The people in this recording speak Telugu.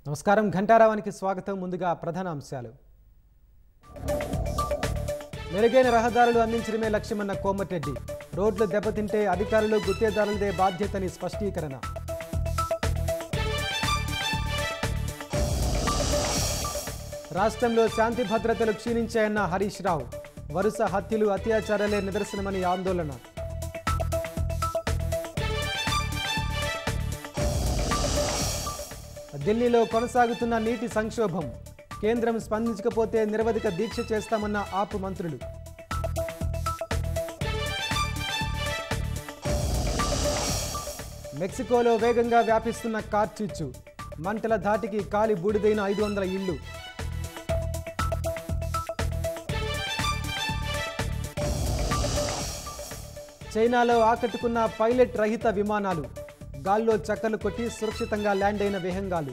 నమస్కారం ఘంటారావానికి స్వాగతం. ముందుగా ప్రధాన అంశాలు. మెరుగైన రహదారులు అందించడమే లక్ష్యమన్న కోమటిరెడ్డి. రోడ్లు దెబ్బతింటే అధికారులు గుత్తేదారులదే బాధ్యతని స్పష్టీకరణ. రాష్ట్రంలో శాంతి భద్రతలు క్షీణించాయన్న హరీష్ రావు. వరుస హత్యలు అత్యాచారాలే నిదర్శనమని ఆందోళన. ఢిల్లీలో కొనసాగుతున్న నీటి సంక్షోభం. కేంద్రం స్పందించకపోతే నిరవధిక దీక్ష చేస్తామన్న ఆప్ మంత్రులు. మెక్సికోలో వేగంగా వ్యాపిస్తున్న కార్చిచ్చు. మంటల ధాటికి కాలి బూడిదైన 500 ఇళ్లు. చైనాలో ఆకట్టుకున్న పైలట్ రహిత విమానాలు. గాల్లో చక్కర్లు కొట్టి సురక్షితంగా ల్యాండ్ అయిన విహంగాలు.